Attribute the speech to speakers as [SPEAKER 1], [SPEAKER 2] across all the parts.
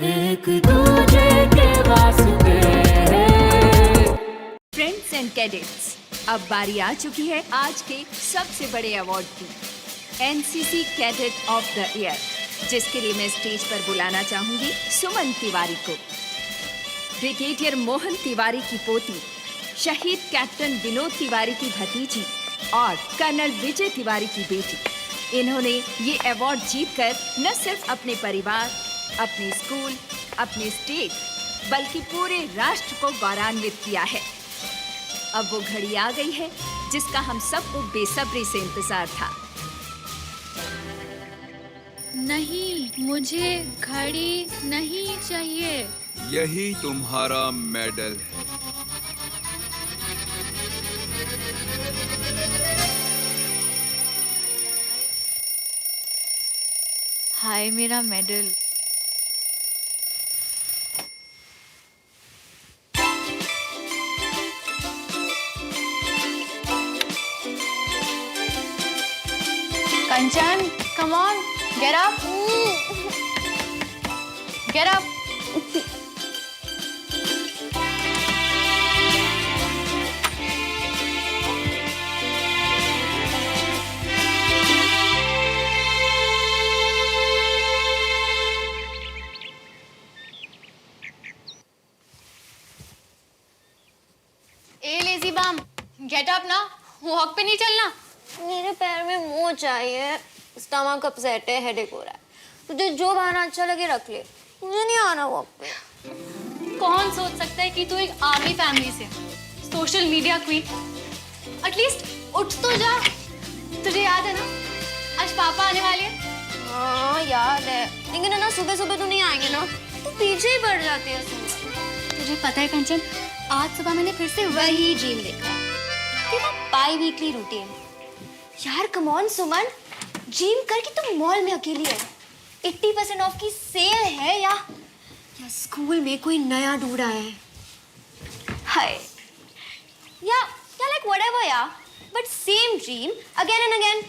[SPEAKER 1] एक दूजे के वास्ते।
[SPEAKER 2] फ्रेंड्स एंड कैडेट्स, अब बारी आ चुकी है आज के सबसे बड़े अवार्ड की, NCC cadet of the year, जिसके लिए मैं स्टेज पर बुलाना चाहूंगी सुमन तिवारी को। ब्रिगेडियर मोहन तिवारी की पोती, शहीद कैप्टन विनोद तिवारी की भतीजी और कर्नल विजय तिवारी की बेटी। इन्होंने ये अवार्ड जीतकर न सिर्फ अपने परिवार, अपने स्कूल, अपने स्टेट, बल्कि पूरे राष्ट्र को गौरवान्वित किया है। अब वो घड़ी आ गई है जिसका हम सबको बेसब्री से इंतजार था।
[SPEAKER 3] नहीं, मुझे घड़ी नहीं चाहिए।
[SPEAKER 4] यही तुम्हारा मेडल है।
[SPEAKER 3] हाय मेरा medal. Kanchan, come on, get up. Get up. A lazy bomb, get up ना, वॉक पे नहीं चलना।
[SPEAKER 5] मेरे पैर में मोच आई है, स्टमक अपसेट है, हेडेक हो रहा है। तुझे जो बहाना अच्छा लगे रख ले, मुझे नहीं आना वॉक पे।
[SPEAKER 3] कौन सोच सकता है कि तू एक आर्मी फैमिली से, सोशल मीडिया क्वीन। एटलीस्ट उठ तो जा। तुझे याद है ना, आज पापा आने वाले हैं।
[SPEAKER 5] हाँ याद है, लेकिन है ना सुबह सुबह तो नहीं आएंगे ना, तो पीछे ही पड़ जाती है सुबह।
[SPEAKER 3] तुझे पता है कंचन, आज सुबह मैंने फिर से
[SPEAKER 5] वही ड्रीम देखा, तेरा बाई वीकली रूटीन। यार कम ऑन सुमन, ड्रीम करके तुम मॉल में अकेली है, 80% ऑफ की सेल है, या स्कूल में कोई नया ढूंढा है। हाय या लाइक व्हाटएवर या, but same dream again and again.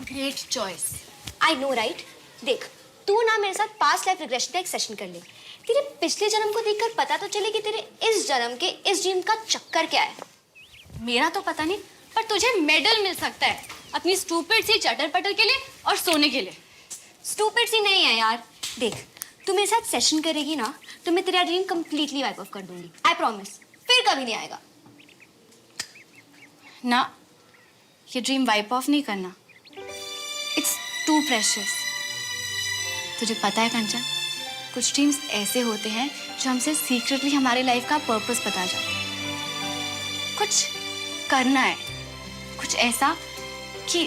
[SPEAKER 3] Great choice.
[SPEAKER 5] I know right. देख, तू ना मेरे साथ पास्ट लाइफ रिग्रेशन का एक सेशन कर ले। तेरे पिछले जन्म को देखकर पता तो चले कि तेरे इस जन्म के इस ड्रीम का चक्कर क्या है।
[SPEAKER 3] मेरा तो पता नहीं, पर तुझे मेडल मिल सकता है अपनी स्टूपिड सी चटर पटर के लिए और सोने के लिए।
[SPEAKER 5] स्टूपिड सी नहीं है यार। देख, तू मेरे साथ सेशन करेगी ना, तो मैं तेरा ड्रीम कंप्लीटली वाइप ऑफ कर दूंगी। आई प्रॉमिस, फिर कभी नहीं आएगा।
[SPEAKER 3] ना, ये ड्रीम वाइप ऑफ नहीं करना। It's too precious. तुझे पता है कंचन, कुछ ड्रीम्स ऐसे होते हैं जो हमसे सीक्रेटली हमारे लाइफ का पर्पस बता जाते हैं। कुछ करना है, कुछ ऐसा कि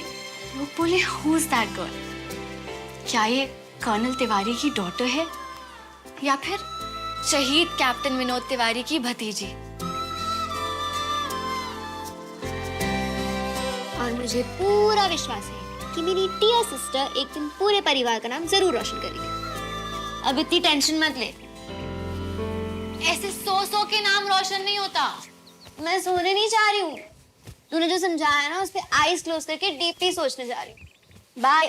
[SPEAKER 3] लोग बोले हु इज दैट गर्ल। क्या ये कर्नल तिवारी की डॉटर है, या फिर शहीद कैप्टन विनोद तिवारी की भतीजी।
[SPEAKER 5] और मुझे पूरा विश्वास है कि मेरी डियर सिस्टर एक दिन पूरे परिवार का नाम जरूर रोशन करेगी। अब इतनी टेंशन मत ले।
[SPEAKER 3] ऐसे सौ के नाम रोशन नहीं होता।
[SPEAKER 5] मैं सोने नहीं चाह रही हूँ। तूने जो समझाया ना, उस पे आईज क्लोज करके डीपली सोचने जा रही हूँ। बाय।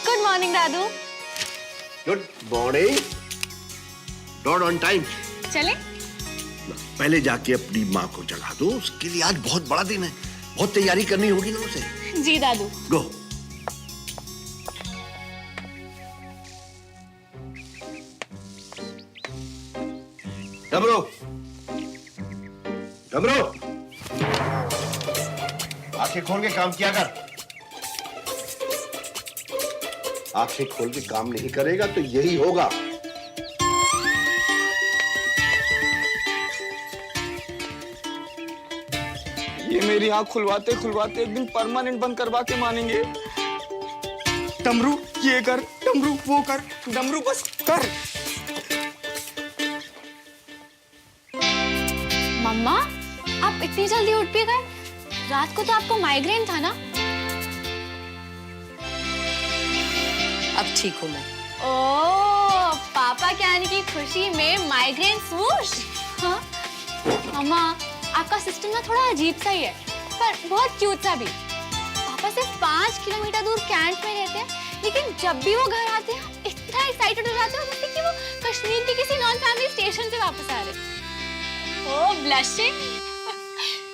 [SPEAKER 5] गुड मॉर्निंग दादू।
[SPEAKER 6] Good morning. Not on time.
[SPEAKER 3] चले?
[SPEAKER 6] पहले जाके अपनी माँ को जगा दो, उसके लिए आज बहुत बड़ा दिन है, बहुत तैयारी करनी होगी ना उसे।
[SPEAKER 3] जी दादू।
[SPEAKER 6] गो। डमरू, डमरू, आंखें खोल के काम किया कर। आंखें खोल के काम नहीं करेगा तो यही होगा।
[SPEAKER 7] ये मेरी आँख खुलवाते खुलवाते एक दिन परमानेंट बंद करवा के मानेंगे। डमरू ये कर, डमरू वो कर, डमरू बस कर।
[SPEAKER 3] मम्मा, आप इतनी जल्दी उठ भी गए? रात को तो आपको माइग्रेन था ना?
[SPEAKER 8] अब ठीक हूँ मैं।
[SPEAKER 3] ओह, पापा के आने की खुशी में माइग्रेन स्वूश। हाँ मामा, आपका सिस्टम ना थोड़ा अजीब सा ही है, पर बहुत क्यूट सा भी। पापा सिर्फ 5 किलोमीटर दूर कैंट में रहते हैं, लेकिन जब भी वो घर आते हैं इतना एक्साइटेड हो जाते हैं जैसे कि वो कश्मीर के किसी नॉन फैमिली स्टेशन से वापस आ रहे। ओह ब्लशिंग।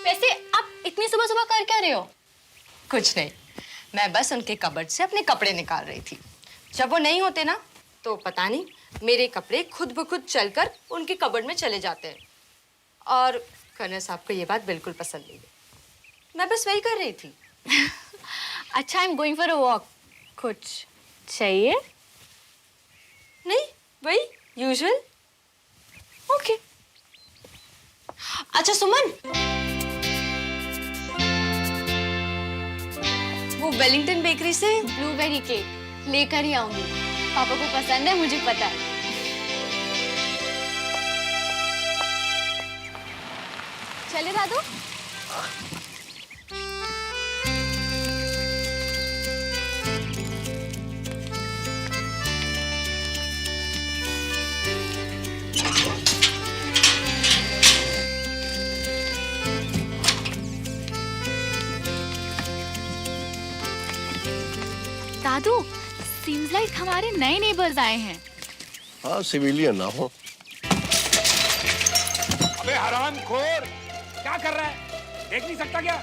[SPEAKER 3] वैसे आप इतनी सुबह सुबह कर क्या रहे हो?
[SPEAKER 8] कुछ नहीं, मैं बस उनके कबर्ड से अपने कपड़े निकाल रही थी। जब वो नहीं होते ना तो पता नहीं मेरे कपड़े खुद ब खुद चलकर उनके कबर्ड में चले जाते हैं। और कर्नल साहब को ये बात बिल्कुल पसंद नहीं है। मैं बस वही कर रही थी।
[SPEAKER 3] अच्छा, I am going for a walk. कुछ चाहिए?
[SPEAKER 8] नहीं, वही यूजुअल।
[SPEAKER 3] ओके।
[SPEAKER 8] अच्छा सुमन, वो वेलिंगटन बेकरी से
[SPEAKER 3] ब्लूबेरी केक लेकर ही आऊंगी। पापा को पसंद है, मुझे पता है। चले दादू? दादू, सीम्स लाइक हमारे नए नेबर्स आए हैं।
[SPEAKER 6] हाँ, सिविलियन ना हो।
[SPEAKER 9] अबे हरामखोर, क्या कर रहा है? देख नहीं सकता क्या?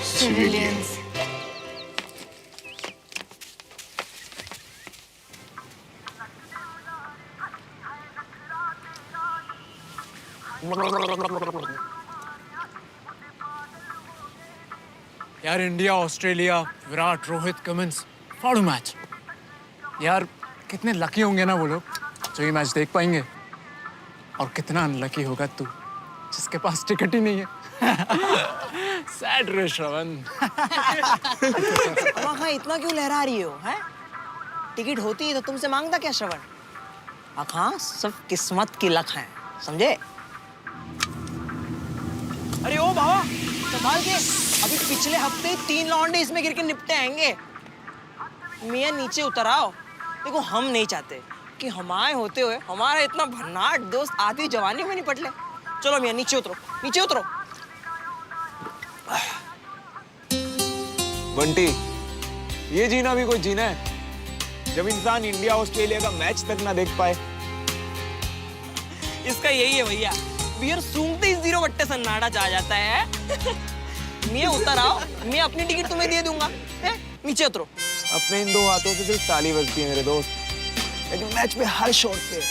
[SPEAKER 6] सिविलियंस।
[SPEAKER 10] यार India Australia, Virat, Rohit, Cummins, फाड़ू मैच। यार कितने लकी होंगे ना वो लोग जो ये मैच देख पाएंगे, और कितना अनलकी होगा तू जिसके पास टिकट ही नहीं है। सैड रे श्रवण।
[SPEAKER 11] हाँ, इतना क्यों लहरा रही हो? हैं? टिकट होती तो तुमसे मांगता क्या श्रवण? हाँ, सब किस्मत की लक है, समझे? अरे ओ बाबा, संभाल के। अभी पिछले हफ्ते 3 लौंडे इसमें गिर के निपटे आएंगे। मियाँ नीचे उतर आओ। देखो, हम नहीं चाहते कि हमारे होते हुए हमारा इतना भन्नाट दोस्त आधी जवानी में निपट ले। चलो मियाँ, नीचे उतरो, नीचे उतरो।
[SPEAKER 7] बंटी, ये जीना भी कोई जीना है जब इंसान इंडिया ऑस्ट्रेलिया का मैच तक ना देख पाए।
[SPEAKER 11] इसका यही है भैया, बियर सूंघते ही 0 बट्टे सन्नाटा आ जाता है। मियाँ उतर आओ, मैं अपनी टिकट तुम्हें दे दूंगा। नीचे उतरो।
[SPEAKER 7] अपने इन 2 हाथों से सिर्फ ताली बजती है मेरे दोस्त, लेकिन मैच में हर शॉट पे,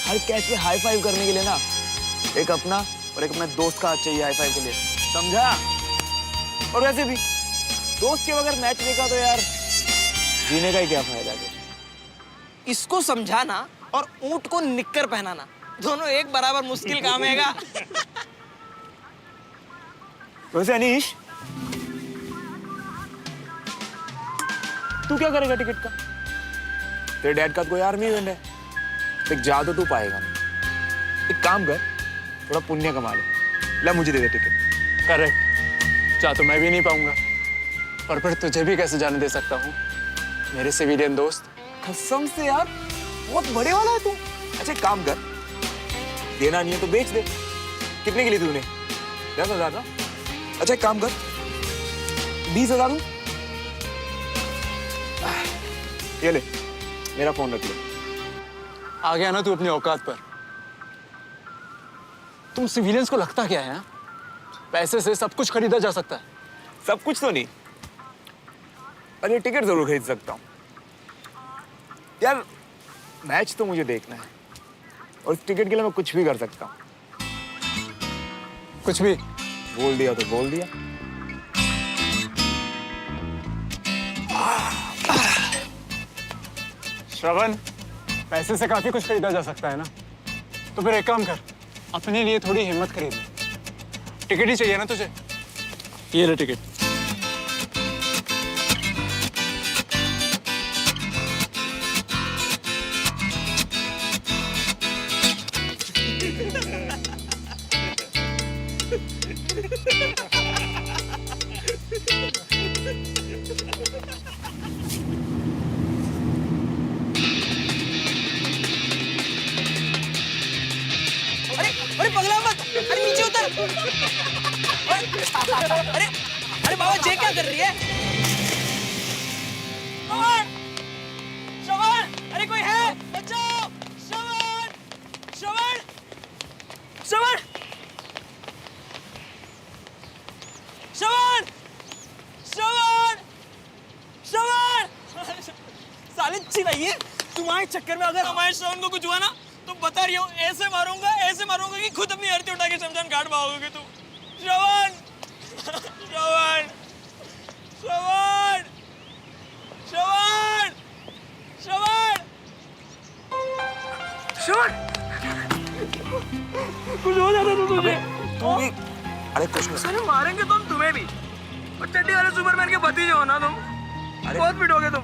[SPEAKER 7] हर कैच पे हाई फाइव करने के लिए ना एक अपना और एक अपने दोस्त का हाथ चाहिए हाई फाइव के लिए, समझा? और वैसे भी दोस्त के बगैर मैच देखा तो यार जीने का ही क्या फायदा है?
[SPEAKER 11] इसको समझाना और ऊंट को निक्कर पहनाना दोनों एक बराबर मुश्किल काम हैगा।
[SPEAKER 7] वैसे अनीश, तू क्या करेगा टिकट का? तेरे डैड का तो कोई आर्मी इवेंट है, देख जा तो तू पाएगा नहीं। एक काम कर, थोड़ा पुण्य कमा ले, ला मुझे दे दे टिकट।
[SPEAKER 10] करेक्ट, जा तो मैं भी नहीं पाऊंगा, और फिर तुझे भी कैसे जाने दे सकता हूँ मेरे सिविलियन दोस्त?
[SPEAKER 7] कसम से यार, बहुत बड़े वाला है तू। अच्छा एक काम कर, देना नहीं है तो बेच दे। कितने के लिए तूने? 10,000 का? अच्छा एक काम कर, 20,000 दूं? ये ले, मेरा फोन रख ले।
[SPEAKER 10] आ गया ना तू अपनी औकात पर। तुम सिविलियंस को लगता क्या है? पैसे से सब कुछ खरीदा जा सकता है।
[SPEAKER 7] सब कुछ तो नहीं, पर ये टिकट जरूर खरीद सकता हूँ। यार मैच तो मुझे देखना है, और इस टिकट के लिए मैं कुछ भी कर सकता हूँ।
[SPEAKER 10] कुछ भी
[SPEAKER 7] बोल दिया तो बोल दिया।
[SPEAKER 10] श्रवण, पैसे से काफी कुछ खरीदा जा सकता है ना, तो फिर एक काम कर, अपने लिए थोड़ी हिम्मत खरीद ले। टिकट ही चाहिए ना तुझे? ये ले टिकट।
[SPEAKER 11] अरे नीचे उतर। अरे अरे बाबा जे क्या कर रही है? श्रवण, श्रवण, अरे कोई है? बचाओ! श्रवण, श्रवण, श्रवण, श्रवण, श्रवण, श्रवण। साले चिल्लाइए। तुम्हारे चक्कर में अगर हमारे श्रवण को कुछ हुआ ना तो बता रही हूँ ऐसे मारूंगा कि खुद अपनी आरती उठा के शमशान घाट पाओगे तुम। श्रवण, श्रवण, श्रवण, श्रवण, श्रवण, श्रवण। कुछ हो जाता तो तुझे।
[SPEAKER 7] तू भी। अरे कुछ नहीं।
[SPEAKER 11] अरे मारेंगे तो हम तुम्हें भी। और चड्डी वाले सुपरमैन के भतीजे हो ना तुम। बहुत पिटोगे तुम।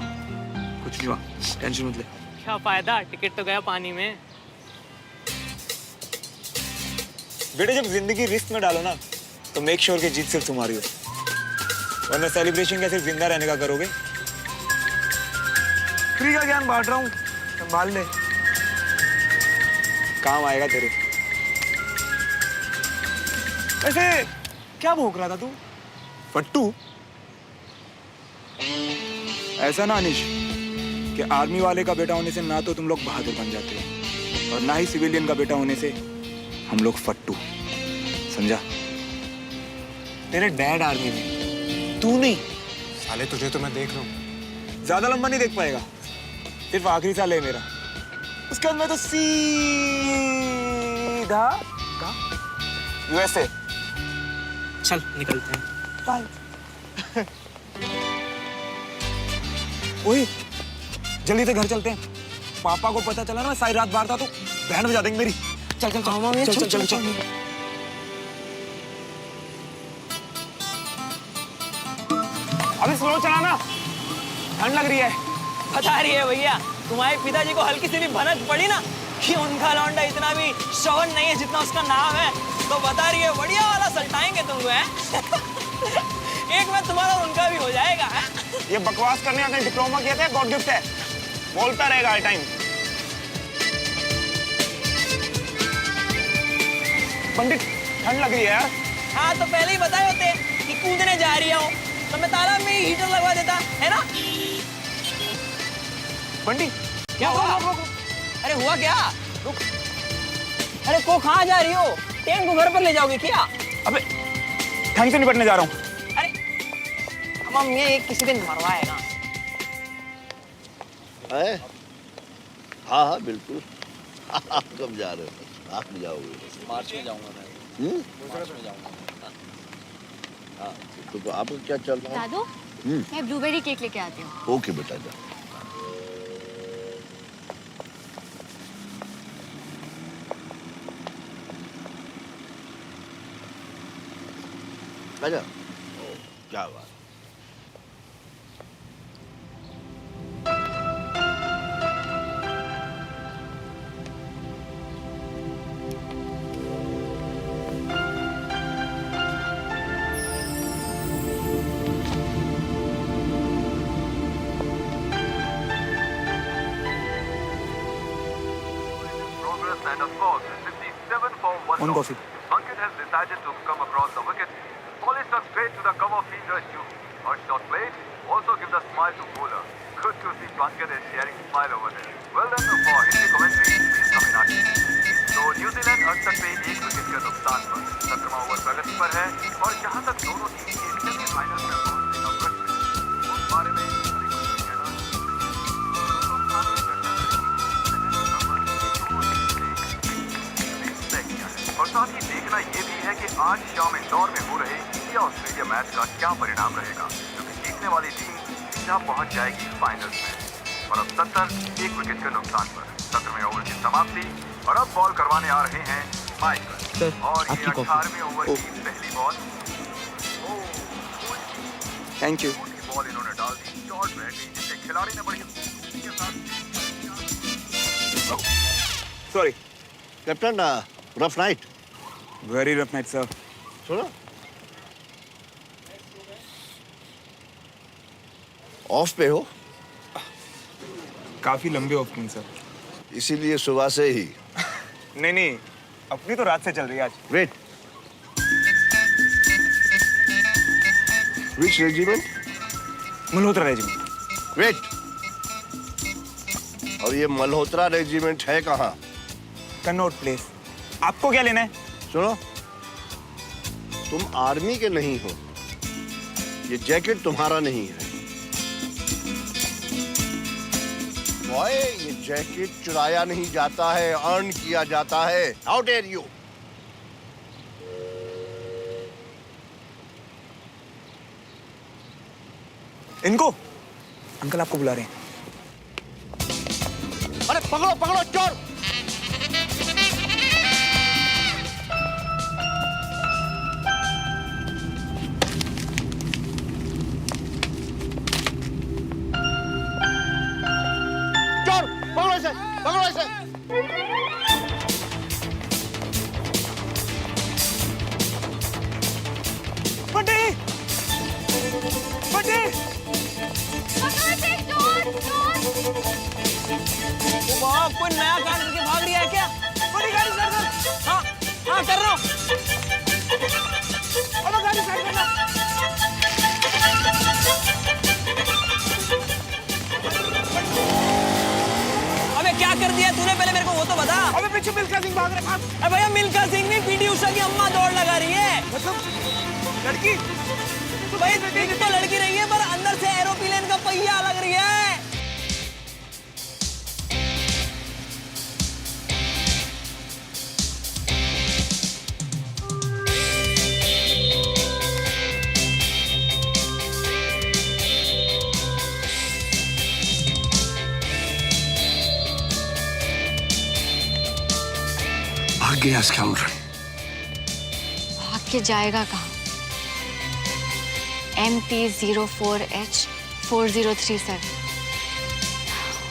[SPEAKER 7] कुछ नहीं हुआ, टेंशन मत ले।
[SPEAKER 11] क्या फायदा, टिकट तो गया पानी में।
[SPEAKER 7] बेटे जब जिंदगी रिस्क में डालो ना तो मेक श्योर कि जीत सिर्फ तुम्हारी हो, वरना सेलिब्रेशन क्या सिर्फ जिंदा रहने का करोगे। फ्री का ज्ञान बांट रहा हूँ, संभाल ले, काम आएगा तेरे। ऐसे क्या भौंक रहा था तू? फट्टू? ऐसा ना अनिश कि आर्मी वाले का बेटा होने से ना तो तुम लोग बहादुर बन जाते हो और ना ही सिविलियन का बेटा होने से हम लोग फट्टू, समझा? तेरे डैड आर्मी में, तू नहीं।
[SPEAKER 10] साले तुझे तो मैं देख रहा हूँ।
[SPEAKER 7] ज्यादा लंबा नहीं देख पाएगा, सिर्फ आखिरी साल है मेरा, उसके बाद मैं तो सीधा यूएसए।
[SPEAKER 11] चल निकलते हैं।
[SPEAKER 7] बाय। ओए जल्दी से घर चलते हैं, पापा को पता चला ना मैं सारी रात बाहर था तो बैंड बजा देंगे मेरी। चल चल चल चल चल चल। अभी स्लो चलाना, ठंड लग रही है।
[SPEAKER 11] बता रही है भैया, तुम्हारे पिताजी को हल्की सी भी भनक पड़ी ना कि उनका लौंडा इतना भी श्रवण नहीं है जितना उसका नाम है, तो बता रही है बढ़िया वाला सल्टाएंगे तुमको है। एक में तुम्हारा उनका भी हो जाएगा है?
[SPEAKER 7] ये बकवास करने आपने डिप्लोमा किया था, गॉड गिफ्ट है, बोलता रहेगा हर टाइम। पंडित ठंड लग रही है यार।
[SPEAKER 11] हाँ तो पहले ही बताए होते कि कूदने जा रही हो तो मैं तालाब में ही हीटर लगवा देता है ना।
[SPEAKER 7] पंडित
[SPEAKER 11] क्या हुआ? अरे हुआ क्या? रुक। अरे को कहाँ जा रही हो? ट्रेन को घर पर ले जाओगे क्या?
[SPEAKER 7] अबे ठंड से निपटने जा रहा हूँ।
[SPEAKER 11] अरे हम ये किसी दिन मरवाएगा।
[SPEAKER 6] है? हाँ हाँ बिल्कुल। आप कब जा रहे हो? आप भी जाओगे?
[SPEAKER 9] मार्च में जाऊंगा मैं। मार्च में जाऊंगा।
[SPEAKER 6] हाँ तो आपका क्या चल रहा है?
[SPEAKER 3] दादू, मैं ब्लूबेरी केक लेके आती हूँ।
[SPEAKER 6] ओके बेटा जा। आजा। क्या बात।
[SPEAKER 12] And of course, with the 7-for-1
[SPEAKER 7] On coffee.
[SPEAKER 12] Ankit has decided to come across the wicket. Ball is struck straight to the cover fielder Yu. First shot played, also gives a smile to bowler. Good to see Ankit is sharing smile over there. Well done for Hindi commentary, please Taminaki. तो New Zealand अब तक पे 1 wicket के नुकसान पर 17वां over प्रगति पर है और जहां तक दोनों टीम के सेमीफाइनल में पहुंचने का प्रश्न है, उस बारे में अधिक कुछ कहना और साथ ही देखना ये भी है कि आज शाम इंदौर में हो रहे इंडिया ऑस्ट्रेलिया मैच का क्या परिणाम रहेगा, क्योंकि जीतने वाली टीम सीधा पहुंच जाएगी फाइनल्स में। और अब 70 1 विकेट के नुकसान पर 17वें ओवर की समाप्ति और अब बॉल करवाने आ रहे हैं माइकल और ये 18वें ओवर की पहली बॉल।
[SPEAKER 7] Thank you.
[SPEAKER 12] बॉल इन्होंने डाल दी, शॉट बैठ गई जिससे खिलाड़ी ने बड़ी के साथ।
[SPEAKER 7] Sorry
[SPEAKER 6] captain rough night.
[SPEAKER 7] Very rough night sir.
[SPEAKER 6] सुनो ऑफ पे हो?
[SPEAKER 7] काफी लंबे ऑफ किंग सर।
[SPEAKER 6] इसीलिए सुबह से ही?
[SPEAKER 7] नहीं अपनी तो रात से चल रही है आज।
[SPEAKER 6] Wait Which regiment?
[SPEAKER 7] Malhotra regiment.
[SPEAKER 6] Wait. और ये मल्होत्रा रेजिमेंट है कहाँ?
[SPEAKER 7] कनॉट प्लेस। आपको क्या लेना है?
[SPEAKER 6] सुनो, तुम आर्मी के नहीं हो, ये जैकेट तुम्हारा नहीं है। बॉय, ये जैकेट चुराया नहीं जाता है, अर्न किया जाता है। How dare you?
[SPEAKER 7] इनको अंकल आपको बुला रहे हैं।
[SPEAKER 6] अरे पकड़ो पकड़ो चोर! चोर पकड़ो इसे, पकड़ो इसे।
[SPEAKER 7] फटे फटे वाह, कोई नया काम करके भाग रहा है क्या? बड़ी गाड़ी साइड कर। हाँ हाँ कर रहा हूँ। अब गाड़ी साइड करना। अबे क्या कर दिया तूने? पहले मेरे को वो तो बता। अबे पीछे मिल्खा सिंह भाग रहा है। अबे भैया मिल्खा सिंह नहीं, पीटी उषा की अम्मा दौड़ लगा रही है। मतलब लड़की? तो भाई दिख तो लड़की रही है पर अंदर से एरोप्लेन का पहिया लग रही है।
[SPEAKER 6] भाग गया स्काउंडर।
[SPEAKER 3] भाग के जाएगा कहाँ? MP04H4037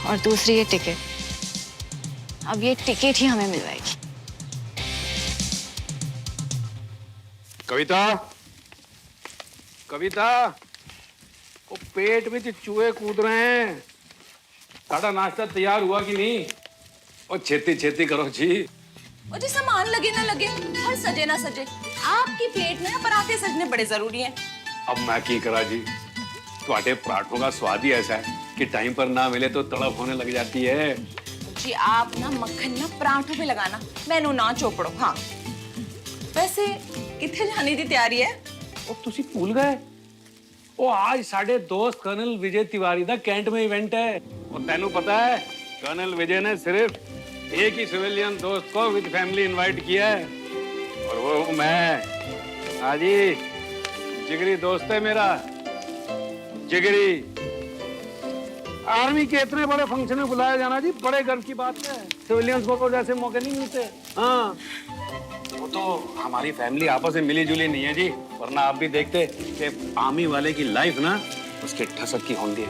[SPEAKER 3] और दूसरी ये टिकट। अब ये टिकट ही हमें मिलवाएगी।
[SPEAKER 9] कविता, कविता, वो पेट में चूहे कूद रहे हैं। सारा नाश्ता तैयार हुआ कि नहीं? और छेती छेती करो जी।
[SPEAKER 8] और जी सामान लगे ना लगे, हर सजे ना सजे, आपकी प्लेट में पराठे सजने बड़े जरूरी हैं।
[SPEAKER 9] अब मैं की करा जी, तुम्हारे पराठों का स्वाद ही ऐसा है कि टाइम पर ना मिले तो तड़प होने लग जाती है।
[SPEAKER 8] जी आप ना मक्खन ना पराठों पे लगाना, मैनू ना चोपड़ो। हाँ वैसे कितने जाने की तैयारी है?
[SPEAKER 9] और तुसी भूल गए, वो आज साढ़े दोस्त कर्नल विजय तिवारी दा कैंट में इवेंट है। और तेनू पता है कर्नल विजय ने सिर्फ एक ही सिविलियन दोस्त को विद फैमिली इनवाइट किया है, और वो मैं। हाँ जी, जिगरी दोस्त है मेरा, जिगरी। आर्मी के इतने बड़े फंक्शन में बुलाया जाना जी बड़े गर्व की बात है। सिविलियंस को जैसे मौके नहीं मिलते। हाँ, वो तो हमारी फैमिली आपस में मिली जुली नहीं है जी, वरना आप भी देखते कि आर्मी वाले की लाइफ ना उसके ठसक की होती है।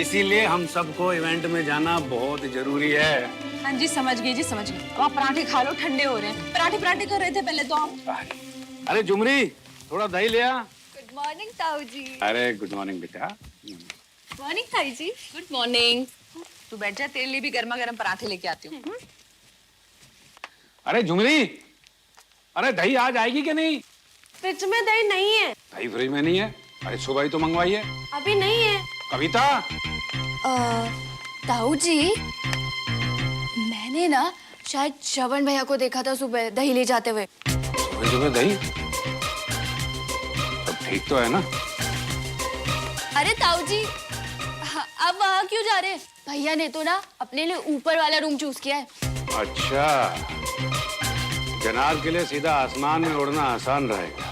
[SPEAKER 9] इसीलिए हम सबको इवेंट में जाना बहुत जरूरी है।
[SPEAKER 8] हाँ जी समझ गई जी, समझ गई। अब आप पराठे खा लो, ठंडे हो रहे हैं। पराठे पराठे कर रहे थे पहले तो आप।
[SPEAKER 9] अरे जुमरी, थोड़ा दही ले आ।
[SPEAKER 2] गुड मॉर्निंग ताऊ जी।
[SPEAKER 9] अरे गुड मॉर्निंग बेटा।
[SPEAKER 2] मॉर्निंग ताई जी।
[SPEAKER 8] Good morning. तू बैठ जा, तेरे लिए भी गर्मा गर्म पराठे लेके आती हूँ।
[SPEAKER 9] अरे जुमरी, अरे दही आज आएगी कि नहीं?
[SPEAKER 5] फ्रिज में दही नहीं है।
[SPEAKER 9] दही फ्रिज में नहीं है? अरे सुबह ही तो मंगवाई है।
[SPEAKER 5] अभी नहीं है।
[SPEAKER 9] कविता,
[SPEAKER 3] ताऊ जी, मैंने ना शायद श्रवण भैया को देखा था सुबह दही ले जाते हुए।
[SPEAKER 9] सुबह दही? अब ठीक तो है ना?
[SPEAKER 3] अरे ताऊ जी, अब वहाँ क्यों जा रहे हैं? भैया ने तो ना अपने लिए ऊपर वाला रूम चूज किया है।
[SPEAKER 9] अच्छा, जनाब के लिए सीधा आसमान में उड़ना आसान रहेगा।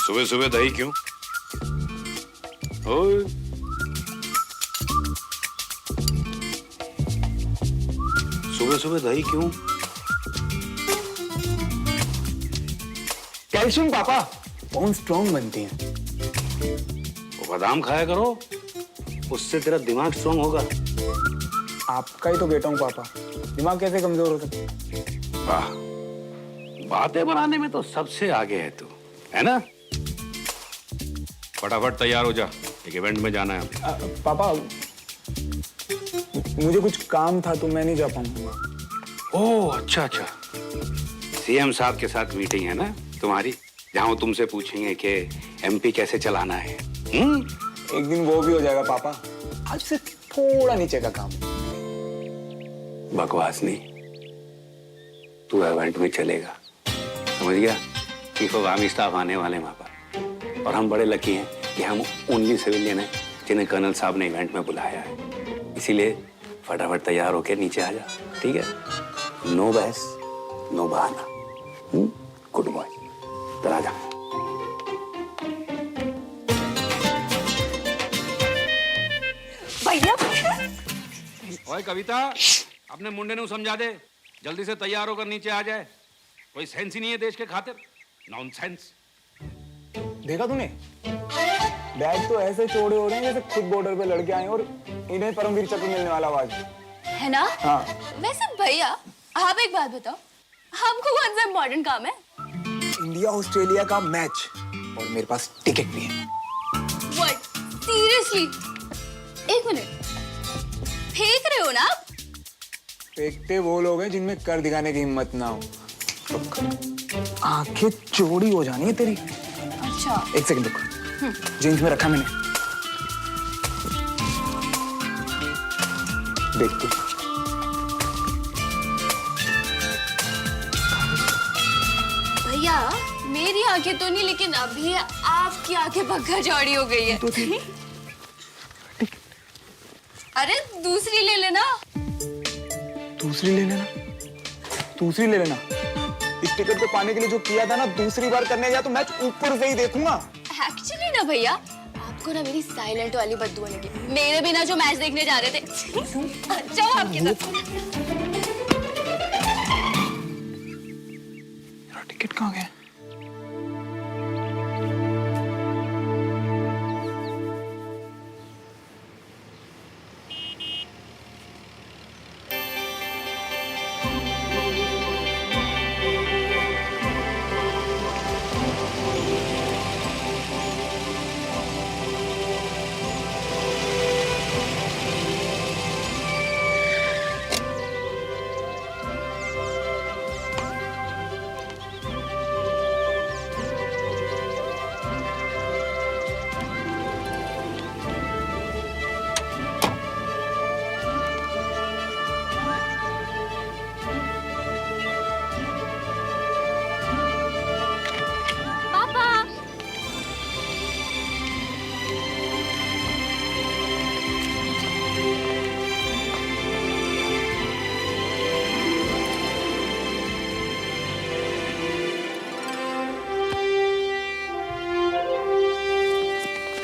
[SPEAKER 9] सुबह सुबह दही क्यों? ओए, सुबह सुबह दही क्यों?
[SPEAKER 7] कैल्शियम पापा, बोन स्ट्रॉन्ग बनती हैं।
[SPEAKER 9] वो बादाम खाया करो, उससे तेरा दिमाग स्ट्रॉन्ग होगा।
[SPEAKER 7] आपका ही तो बेटा हूँ पापा, दिमाग कैसे कमजोर हो सकता?
[SPEAKER 9] वाह, बातें बनाने में तो सबसे आगे है तू, है ना? फटाफट तैयार हो जा, एक इवेंट में जाना है हमें।
[SPEAKER 10] पापा मुझे कुछ काम था तो मैं नहीं जा पाऊंगा।
[SPEAKER 9] ओह अच्छा अच्छा, सीएम साहब के साथ मीटिंग है ना तुम्हारी, जहाँ वो तुमसे पूछेंगे कि एमपी कैसे चलाना है।
[SPEAKER 10] एक दिन वो भी हो जाएगा पापा, आज से थोड़ा नीचे का काम।
[SPEAKER 9] बकवास नहीं, तू इवेंट में चलेगा, समझ गया? चीफ ऑफ आर्मी स्टाफ आने वाले वहां पर, और हम बड़े लकी हैं कि हम ओनली सिविलियन हैं जिन्हें कर्नल साहब ने इवेंट में बुलाया है। इसीलिए फटाफट तैयार होकर नीचे आ जा, ठीक है? नो बहस, नो बहाना। गुड बॉय, चला जा।
[SPEAKER 5] भैया
[SPEAKER 9] ओए कविता, अपने मुंडे ने समझा दे, जल्दी से तैयार होकर नीचे आ जाए। कोई सेंस ही नहीं है देश के खातिर, नॉनसेंस।
[SPEAKER 10] देखा तूने, बैग तो ऐसे चौड़े हो रहे हैं जैसे खुद बॉर्डर पे लड़के आए और इन्हें परमवीर चक्र मिलने वाला आवाज
[SPEAKER 3] है ना?
[SPEAKER 10] हाँ।
[SPEAKER 3] वैसे भैया आप एक बात बताओ, हमको कौन सा इम्पोर्टेंट काम है?
[SPEAKER 10] इंडिया ऑस्ट्रेलिया का मैच, और मेरे पास टिकट भी है।
[SPEAKER 3] What? Seriously? एक मिनट, फेंक रहे हो ना आप?
[SPEAKER 10] फेंकते वो लोग हैं जिनमें कर दिखाने की हिम्मत ना हो। आंखें चौड़ी हो जानी है तेरी।
[SPEAKER 3] अच्छा।
[SPEAKER 10] एक सेकंड रुक, जीन्स में रखा मैंने, देख तू।
[SPEAKER 3] भैया मेरी आंखें तो नहीं, लेकिन अभी आपकी आंखें पक्का चौड़ी हो गई है। अरे दूसरी ले लेना।
[SPEAKER 10] दूसरी ले लेना, दूसरी ले लेना। इस टिकट को पाने के लिए जो किया था ना, दूसरी बार करने गया तो मैच ऊपर से ही देखूंगा।
[SPEAKER 3] एक्चुअली ना भैया, आपको ना मेरी साइलेंट वाली बददुआ लगी, मेरे बिना जो मैच देखने जा रहे थे। जाओ आपके साथ।
[SPEAKER 10] टिकट कहाँ गया?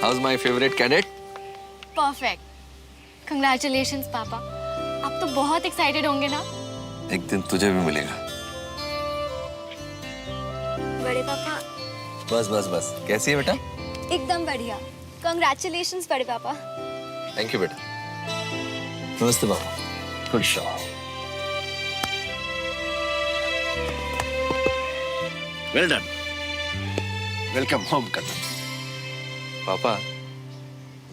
[SPEAKER 13] How's my favorite cadet?
[SPEAKER 3] Perfect, congratulations पापा। आप तो बहुत एक्साइटेड होंगे ना?
[SPEAKER 13] एक दिन तुझे भी मिलेगा।
[SPEAKER 5] बड़े पापा।
[SPEAKER 13] बस बस बस, कैसी है बेटा?
[SPEAKER 5] एकदम बढ़िया, कंग्रेचुलेशंस बड़े पापा।
[SPEAKER 13] थैंक यू बेटा। नमस्ते बाबा। Good shot.
[SPEAKER 6] Well done, welcome home Kadam.
[SPEAKER 13] पापा,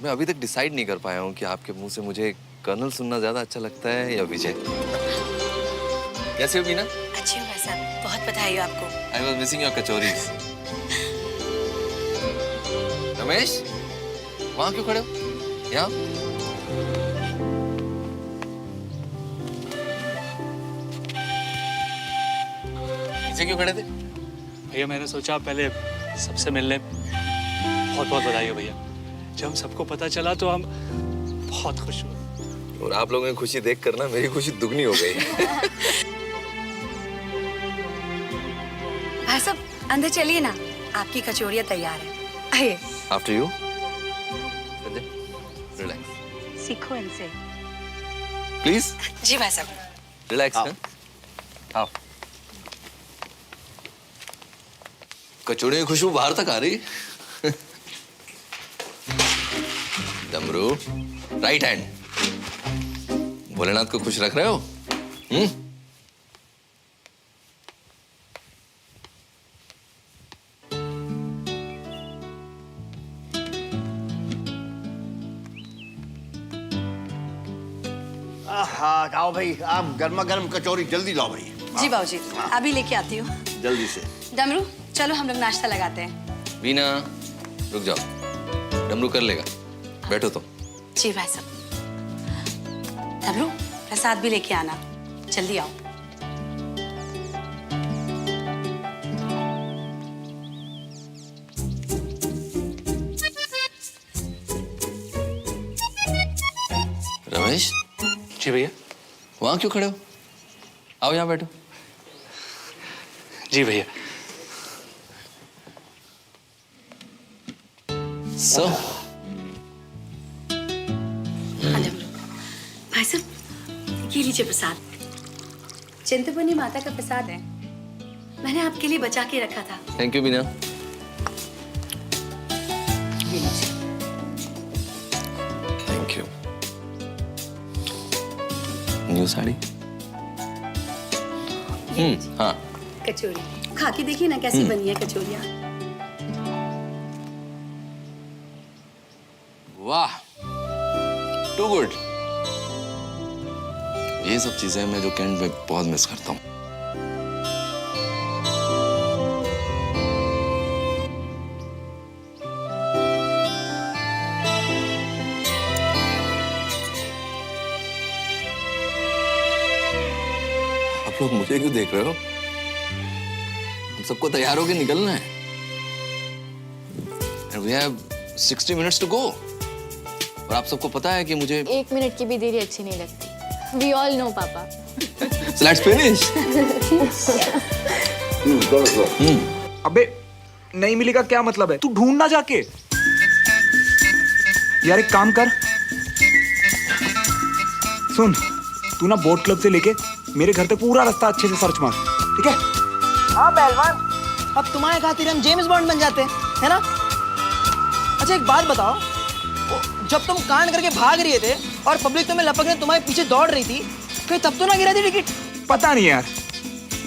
[SPEAKER 13] मैं अभी तक डिसाइड नहीं कर पाया हूँ कि आपके मुंह से मुझे कर्नल सुनना ज्यादा अच्छा लगता है या विजय। कैसे हो मीना?
[SPEAKER 14] अच्छी हूँ भाई साहब, बहुत बधाई हो आपको।
[SPEAKER 13] I was missing your kachoris. Ramesh, वहाँ क्यों खड़े हो? यहाँ? पीछे क्यों खड़े थे?
[SPEAKER 15] भैया मैंने सोचा पहले सबसे मिलने। बहुत बहुत बधाई हो भैया, जब सबको पता चला तो हम बहुत खुश हुए।
[SPEAKER 13] और आप लोगों की खुशी देख कर ना मेरी खुशी दुगनी हो गई।
[SPEAKER 14] भाई साहब अंदर चलिए ना, आपकी कचौरियाँ तैयार है। आइए।
[SPEAKER 13] After you. Relax.
[SPEAKER 14] सीखो इनसे।
[SPEAKER 13] Please.
[SPEAKER 14] जी भाई साहब।
[SPEAKER 13] Relax. आओ। कचौड़ी की खुशबू बाहर तक आ रही। डमरू, राइट हैंड। भोलेनाथ को खुश रख रहे हो?
[SPEAKER 6] हाँ आओ भाई, आप गर्मा गर्म कचौरी जल्दी लाओ भाई।
[SPEAKER 14] जी बाबूजी, अभी लेके आती हूँ।
[SPEAKER 6] जल्दी से।
[SPEAKER 14] डमरू, चलो हम लोग नाश्ता लगाते हैं।
[SPEAKER 13] वीना रुक जाओ, डमरू कर लेगा, बैठो तुम।
[SPEAKER 14] जी भाई साहब। डमरू, प्रसाद भी लेके आना, जल्दी आओ।
[SPEAKER 13] रमेश।
[SPEAKER 15] जी भैया।
[SPEAKER 13] वहां क्यों खड़े हो? आओ यहाँ बैठो।
[SPEAKER 15] जी भैया।
[SPEAKER 14] भाई साहब, ये लीजिए प्रसाद। चिंतपूर्णी माता का प्रसाद है, मैंने आपके लिए बचा के रखा था।
[SPEAKER 13] थैंक यू बीना।
[SPEAKER 14] ये लीजिए।
[SPEAKER 13] Thank you. न्यू साड़ी? हाँ।
[SPEAKER 14] कचौरी खा के देखिए ना कैसी बनी है कचौरियाँ।
[SPEAKER 13] वाह, टू गुड। ये सब चीजें मैं जो कैंट में बहुत मिस करता हूँ। आप लोग मुझे क्यों देख रहे हो? हम सबको तैयार होके निकलना है। And we have 60 minutes to go. और आप सबको पता है कि मुझे
[SPEAKER 5] 1 मिनट की भी देरी अच्छी नहीं लगती। We all know, पापा।
[SPEAKER 13] So let's finish.
[SPEAKER 7] अबे नहीं मिलेगा क्या मतलब है? तू ढूंढ ना जाके। यार एक काम कर, सुन, तू ना बोट क्लब से लेके मेरे घर तक पूरा रास्ता अच्छे से सर्च मार, ठीक है?
[SPEAKER 11] हाँ पहलवान, अब तुम्हारे खातिर हम जेम्स बॉन्ड बन जाते हैं, है ना? अच्छा एक बात बताओ, जब तुम कांड करके भाग रहे थे और पब्लिक तुम्हें लपकने तुम्हारे पीछे दौड़ रही थी, कहीं तब तो ना गिरा थी टिकट?
[SPEAKER 7] पता नहीं यार,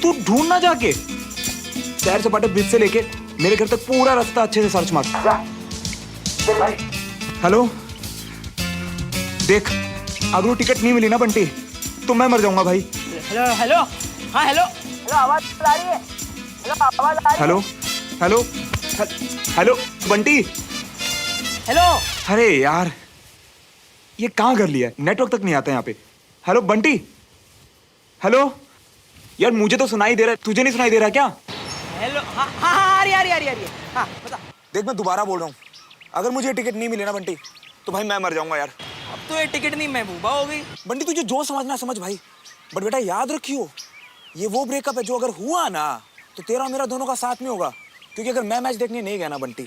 [SPEAKER 7] तू ढूंढ ना जाके। सैर सपाटे ब्रिज से लेके मेरे घर तक पूरा रास्ता अच्छे से सर्च मार। हेलो, देख, अगर वो टिकट नहीं मिली ना बंटी, तो मैं मर जाऊंगा भाई।
[SPEAKER 11] हेलो हेलो, हाँ हेलो हेलो, आवाज आ रही है? हेलो आवाज आ रही है?
[SPEAKER 7] Hello hello hello Bunty.
[SPEAKER 11] Hello.
[SPEAKER 7] अरे यार, ये कहाँ कर लिया? नेटवर्क तक नहीं आता यहाँ पे। हेलो बंटी, हेलो यार, मुझे तो सुनाई दे रहा है, तुझे नहीं सुनाई दे रहा क्या?
[SPEAKER 11] हेलो, हाँ हाँ हाँ, आ रही है, हाँ बता।
[SPEAKER 7] देख मैं दोबारा बोल रहा हूँ, अगर मुझे टिकट नहीं मिले ना बंटी, तो भाई मैं मर जाऊंगा यार।
[SPEAKER 11] अब तो ये टिकट नहीं महबूबा हो गई।
[SPEAKER 7] बंटी तुझे जो समझना समझ भाई, बट बेटा याद रखियो, ये वो ब्रेकअप है जो अगर हुआ ना तो तेरा और मेरा दोनों का साथ में होगा। क्योंकि अगर मैं मैच देखने नहीं गया ना बंटी,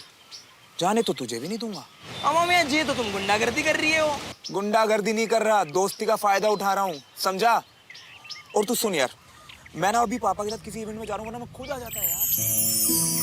[SPEAKER 7] जाने तो तुझे भी नहीं दूंगा।
[SPEAKER 11] अम्मा मैं जी तो तुम गुंडागर्दी कर रही हो।
[SPEAKER 7] गुंडागर्दी नहीं कर रहा, दोस्ती का फायदा उठा रहा हूँ, समझा? और तू सुन यार, मैं ना अभी पापा के साथ किसी इवेंट में जा रहा हूँ ना, मैं खुद आ जाता है यार।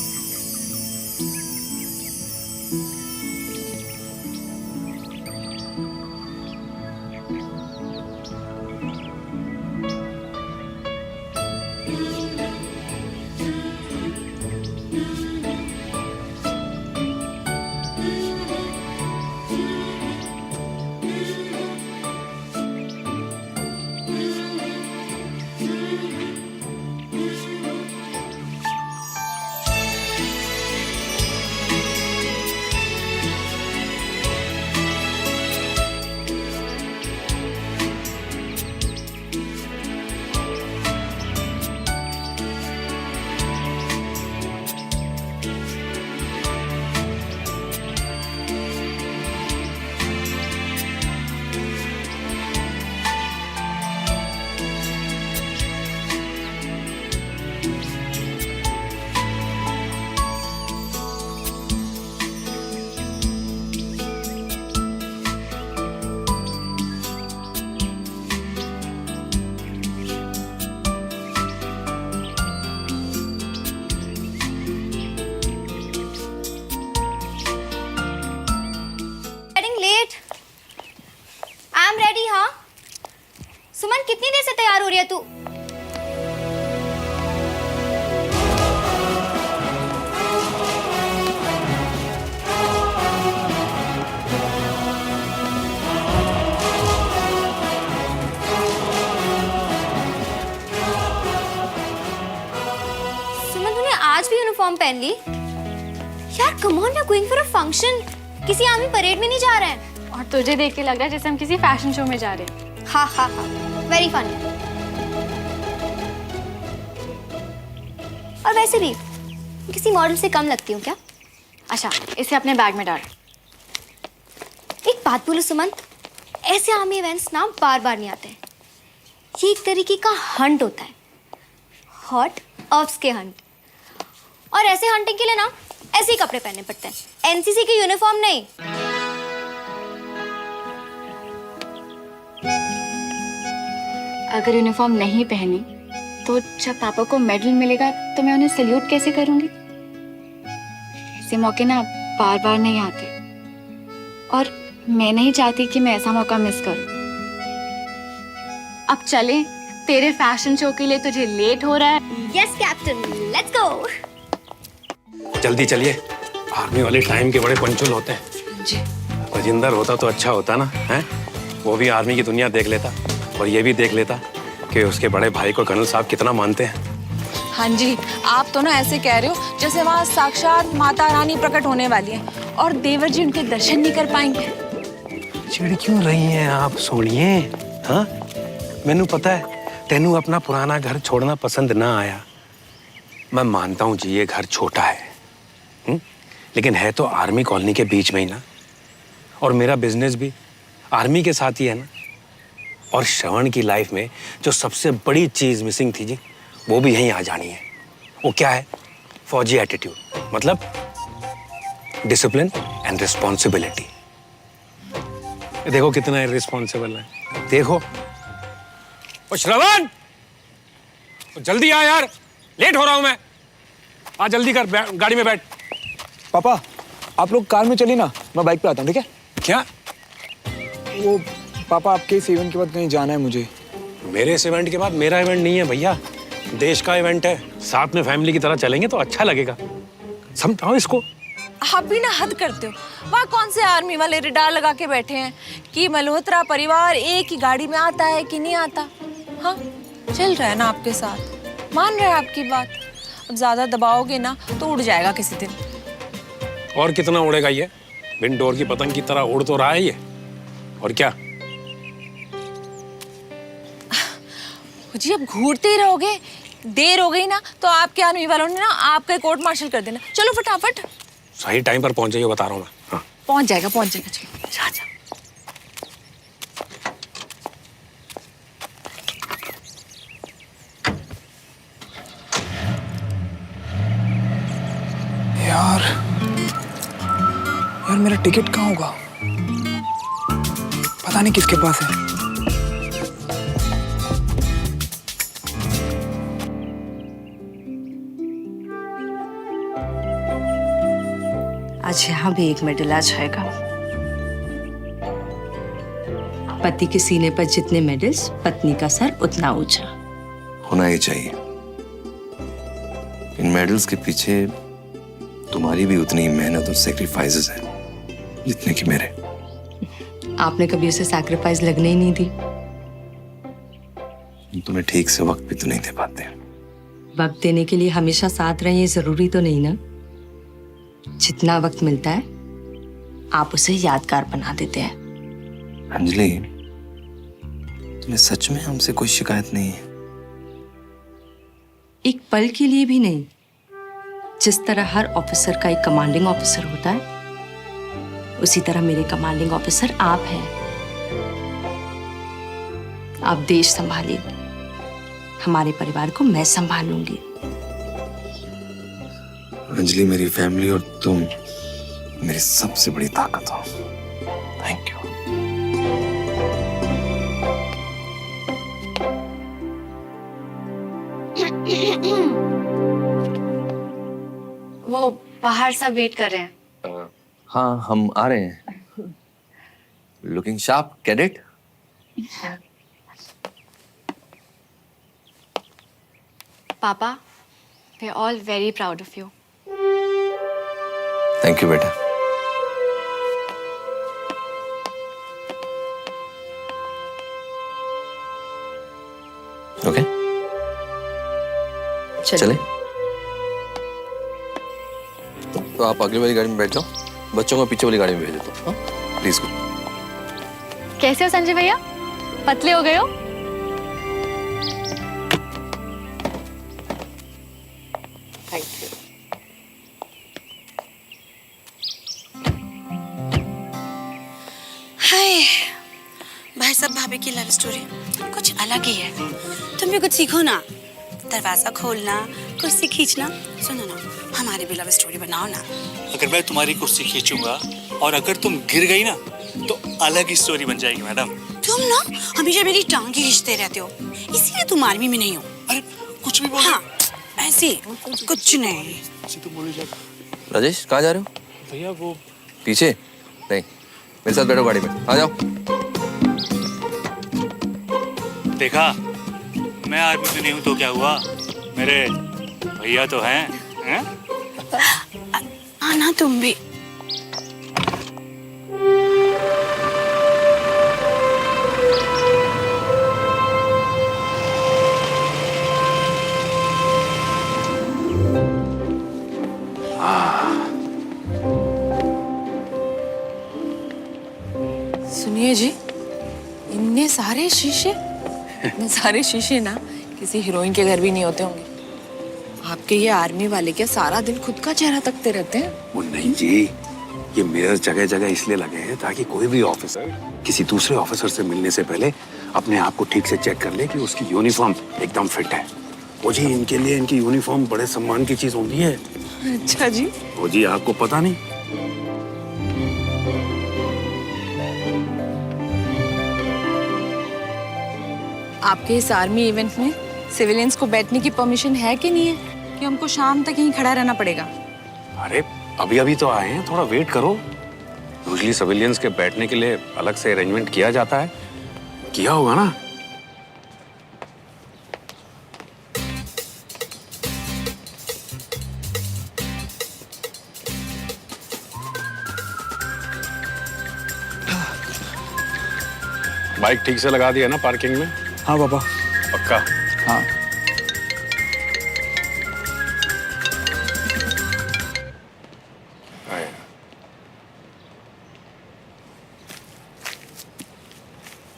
[SPEAKER 5] आज भी यूनिफॉर्म पहन ली? यार come on, we are going for a function, किसी आर्मी परेड में नहीं जा रहे हैं।
[SPEAKER 3] और तुझे देख के लग रहा है जैसे हम किसी फैशन शो में जा रहे हैं।
[SPEAKER 5] हाँ हाँ हाँ, वेरी फनी। और वैसे भी किसी मॉडल से कम लगती हूँ क्या?
[SPEAKER 3] अच्छा, इसे अपने बैग में डाल।
[SPEAKER 5] एक बात बोलो सुमन, ऐसे आर्मी इवेंट्स ना बार बार नहीं आते हैं। ये एक तरीके का हंट होता है, हॉट ऑप्स के हंट। और ऐसे हंटिंग के लिए ना ऐसे ही कपड़े पहनने पड़ते हैं, एनसीसी की यूनिफॉर्म नहीं।
[SPEAKER 3] अगर यूनिफॉर्म नहीं पहनी तो जब पापा को मेडल मिलेगा तो मैं उन्हें सैल्यूट कैसे करूंगी? ऐसे मौके ना बार बार नहीं आते, और मैं नहीं चाहती कि मैं ऐसा मौका मिस करूं। अब चले, तेरे फैशन शो के लिए तुझे लेट हो रहा है।
[SPEAKER 5] Yes captain, let's go.
[SPEAKER 9] जल्दी चलिए, आर्मी वाले टाइम के बड़े पंचुअल होते हैं जी। राजिंदर होता तो अच्छा होता ना, हैं? वो भी आर्मी की दुनिया देख लेता और ये भी देख लेता कि उसके बड़े भाई को कर्नल साहब कितना मानते हैं।
[SPEAKER 16] हाँ जी, आप तो ना ऐसे कह रहे हो जैसे वहाँ साक्षात माता रानी प्रकट होने वाली है और देवर जी उनके दर्शन नहीं कर पाएंगे।
[SPEAKER 9] चिढ़ क्यों रही हैं आप सोनिए? हाँ, मैनू पता है तेनू अपना पुराना घर छोड़ना पसंद ना आया। मैं मानता हूँ जी ये घर छोटा है, लेकिन है तो आर्मी कॉलोनी के बीच में ही ना, और मेरा बिजनेस भी आर्मी के साथ ही है ना। और श्रवण की लाइफ में जो सबसे बड़ी चीज मिसिंग थी जी, वो भी यहीं आ जानी है। वो क्या है? फौजी एटीट्यूड, मतलब डिसिप्लिन एंड रिस्पॉन्सिबिलिटी। देखो कितना इररिस्पॉन्सिबल है, देखो। ओ श्रवण, जल्दी आ यार, लेट हो रहा हूं मैं। आ जल्दी कर, गाड़ी में बैठ।
[SPEAKER 7] पापा आप लोग कार में चलिए ना, मैं बाइक पे आता हूँ, ठीक है?
[SPEAKER 9] क्या?
[SPEAKER 7] वो पापा आपके इस इवेंट के बाद कहीं जाना है मुझे।
[SPEAKER 9] मेरे इस इवेंट के बाद? मेरा इवेंट नहीं है भैया, देश का इवेंट है। साथ में फैमिली की तरह चलेंगे तो अच्छा लगेगा, समझाओ इसको।
[SPEAKER 16] आप भी ना हद करते हो। वहाँ कौन से आर्मी वाले रिडार लगा के बैठे हैं कि मल्होत्रा परिवार एक ही गाड़ी में आता है कि नहीं आता? हाँ, चल रहा है ना आपके साथ, मान रहे हैं आपकी बात। अब ज्यादा दबाओगे ना तो उड़ जाएगा किसी दिन।
[SPEAKER 9] और कितना उड़ेगा ये? विंडोर की पतंग की तरह उड़ तो रहा है ये, और क्या?
[SPEAKER 16] जी अब घूरते ही रहोगे, देर हो गई ना तो आपके आर्मी वालों ने ना आपका कोर्ट मार्शल कर देना। चलो फटाफट।
[SPEAKER 9] सही टाइम पर पहुंच जाइए, बता रहा हूँ मैं। हाँ।
[SPEAKER 16] पहुंच जाएगा चलो जा जा।
[SPEAKER 7] यार मेरा टिकट कहाँ होगा? पता नहीं किसके पास है।
[SPEAKER 8] आज यहाँ भी एक मेडल आ जाएगा। पति के सीने पर जितने मेडल्स, पत्नी का सर उतना ऊंचा
[SPEAKER 13] होना ही चाहिए। इन मेडल्स के पीछे तुम्हारी भी उतनी ही मेहनत और सैक्रिफाइसेस है जितने कि मेरे।
[SPEAKER 8] आपने कभी उसे सैक्रिफाइस लगने ही नहीं दी।
[SPEAKER 13] तुम्हें ठीक से वक्त भी तो नहीं दे पाते।
[SPEAKER 8] वक्त देने के लिए हमेशा साथ रहें ये जरूरी तो नहीं ना। जितना वक्त मिलता है आप उसे यादगार बना देते हैं।
[SPEAKER 13] अंजलि, तुम्हें सच में हमसे कोई शिकायत नहीं है?
[SPEAKER 8] एक पल के लिए भी नहीं। जिस तरह हर ऑफिसर का एक कमांडिंग ऑफिसर होता है, उसी तरह मेरे कमांडिंग ऑफिसर आप हैं। आप देश संभालिए, हमारे परिवार को मैं संभालूंगी।
[SPEAKER 13] अंजलि, मेरी फैमिली और तुम मेरी सबसे बड़ी ताकत हो। Thank you.
[SPEAKER 3] वो बाहर सब वेट कर रहे हैं।
[SPEAKER 13] हाँ, हम आ रहे हैं। Looking sharp cadet.
[SPEAKER 3] पापा, we are all very proud of you.
[SPEAKER 13] Thank you बेटा। ओके, चले। तो आप अगली वाली गाड़ी में बैठ जाओ, बच्चों को पीछे वाली गाड़ी में भेज देता हूँ। प्लीज।
[SPEAKER 3] कैसे हो संजय भैया? पतले हो गए हो?
[SPEAKER 8] Thank you.
[SPEAKER 14] हाय भाई साहब, भाभी की लव स्टोरी कुछ अलग ही है। तुम भी कुछ सीखो ना, दरवाजा खोलना, कुर्सी खींचना। सुनो ना, हमारी भी लव स्टोरी बनाओ ना।
[SPEAKER 15] अगर मैं तुम्हारी कुर्सी खींचूंगा और अगर तुम गिर गई ना तो अलग ही स्टोरी बन जाएगी मैडम।
[SPEAKER 14] तुम ना हमेशा मेरी टांग खींचते रहते हो, इसीलिए तुम आर्मी में नहीं हो।
[SPEAKER 15] अरे कुछ भी बोल।
[SPEAKER 14] हाँ ऐसे कुछ नहीं।
[SPEAKER 15] तुम बोली जा।
[SPEAKER 13] राजेश कहाँ जा रहे हो?
[SPEAKER 15] भैया वो
[SPEAKER 13] पीछे नहीं, मेरे साथ बैठो गाड़ी में, आ जाओ।
[SPEAKER 15] देखा, मैं आर्मी में नहीं हूँ तो क्या हुआ, मेरे भैया तो हैं?
[SPEAKER 14] आना तुम भी।
[SPEAKER 16] सुनिए जी, इतने सारे शीशे, इतने सारे शीशे ना किसी हीरोइन के घर भी नहीं होते होंगे। आपके ये आर्मी वाले क्या सारा दिन खुद का चेहरा तकते रहते हैं?
[SPEAKER 9] वो नहीं जी, ये मिरर जगह जगह इसलिए लगे हैं ताकि कोई भी ऑफिसर किसी दूसरे ऑफिसर से मिलने से पहले अपने आप को ठीक से चेक कर ले कि उसकी यूनिफॉर्म एकदम फिट है। वो जी, इनके लिए इनकी यूनिफॉर्म बड़े सम्मान की चीज होती है।
[SPEAKER 16] अच्छा जी।
[SPEAKER 9] वो जी, आपको पता नहीं?
[SPEAKER 16] आपके इस आर्मी इवेंट में सिविलियंस को बैठने की परमिशन है कि नहीं है, कि हमको शाम तक यहीं खड़ा रहना पड़ेगा?
[SPEAKER 9] अरे अभी अभी तो आए हैं, थोड़ा वेट करो। यूजुअली सिविलियंस के बैठने के लिए अलग से अरेंजमेंट किया जाता है, किया होगा ना? बाइक ठीक से लगा दिया ना पार्किंग में?
[SPEAKER 10] हाँ पापा।
[SPEAKER 9] पक्का?
[SPEAKER 10] हाँ।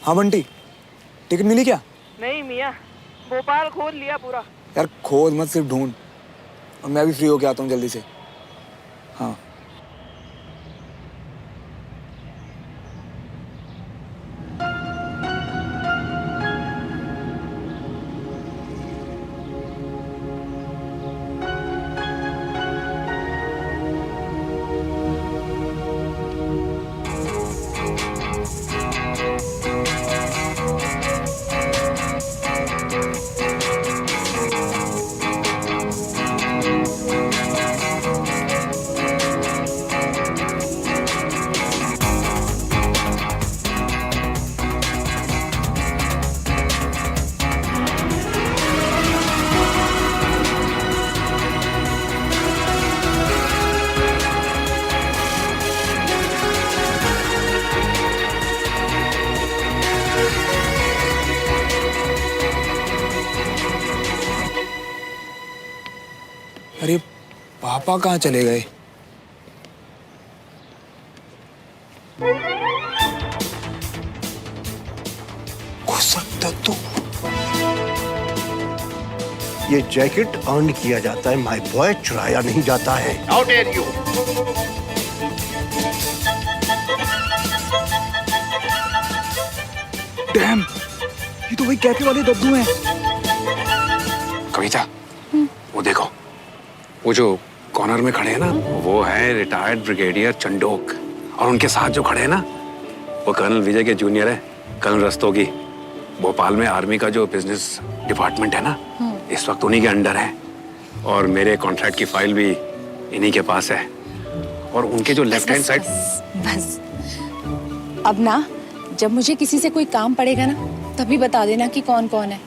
[SPEAKER 10] हाँ बंटी, टिकट मिली क्या?
[SPEAKER 11] नहीं मियाँ, भोपाल खोद लिया पूरा।
[SPEAKER 10] यार खोद मत, सिर्फ ढूंढ, और मैं भी फ्री होके आता हूँ जल्दी से। हाँ। अरे पापा कहाँ चले गए?
[SPEAKER 6] हो सकता तो ये जैकेट अर्न किया जाता है माय बॉय, चुराया नहीं जाता है। How dare you!
[SPEAKER 10] डैम, ये तो वही कैफे वाले दद्दू हैं।
[SPEAKER 9] कविता, वो देखो, वो जो कॉर्नर में खड़े हैं ना, वो है रिटायर्ड ब्रिगेडियर चंडोक, और उनके साथ जो खड़े हैं ना, वो कर्नल विजय के जूनियर है, कर्नल रस्तोगी। भोपाल में आर्मी का जो बिजनेस डिपार्टमेंट है ना, इस वक्त उन्हीं के अंडर है, और मेरे कॉन्ट्रैक्ट की फाइल भी इन्हीं के पास है। और उनके जो लेफ्ट हैंड साइड।
[SPEAKER 16] बस अब ना, जब मुझे किसी से कोई काम पड़ेगा ना, तभी बता देना कि कौन कौन है।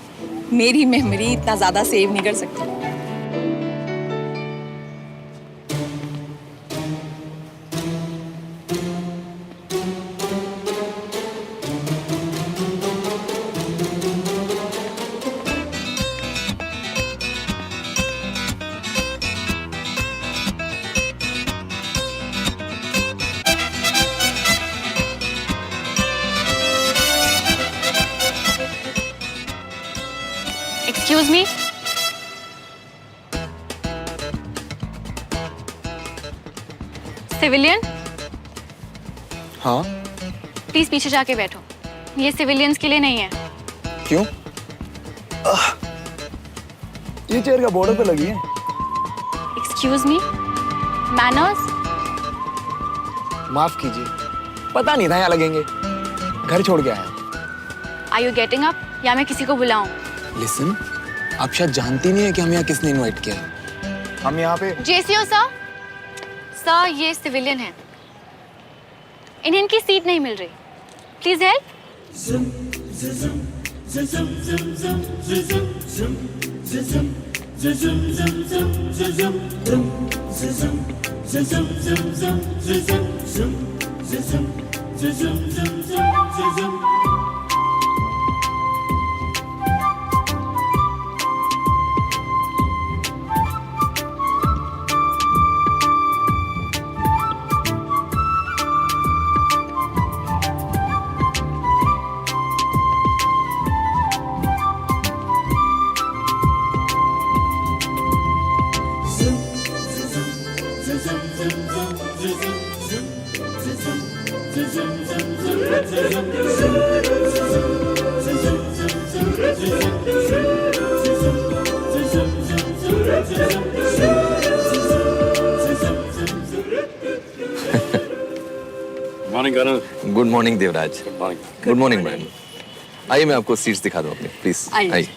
[SPEAKER 16] मेरी मेमोरी इतना ज्यादा सेव नहीं कर सकती।
[SPEAKER 3] सिविलियन,
[SPEAKER 10] हाँ
[SPEAKER 3] प्लीज पीछे जाके बैठो। ये सिविलियंस के लिए नहीं है।
[SPEAKER 10] क्यों?
[SPEAKER 7] ये चेयर का बॉर्डर पे लगी है।
[SPEAKER 3] Excuse me, manners.
[SPEAKER 7] माफ कीजिए, पता नहीं था यहाँ लगेंगे, घर छोड़ के आया।
[SPEAKER 3] आर यू गेटिंग अप या मैं किसी को बुलाऊं?
[SPEAKER 10] लिसन, आप शायद जानती नहीं है कि हमें यहाँ किसने इनवाइट किया है।
[SPEAKER 7] हम यहाँ पे
[SPEAKER 3] जेसीओ सर, सर ये सिविलियन है, इन्हें इनकी सीट नहीं मिल रही, please help.
[SPEAKER 9] Morning colonel.
[SPEAKER 13] Good morning Devraj. Good morning madam. आइए मैं आपको सीट्स दिखा दूं अपनी, प्लीज आइए।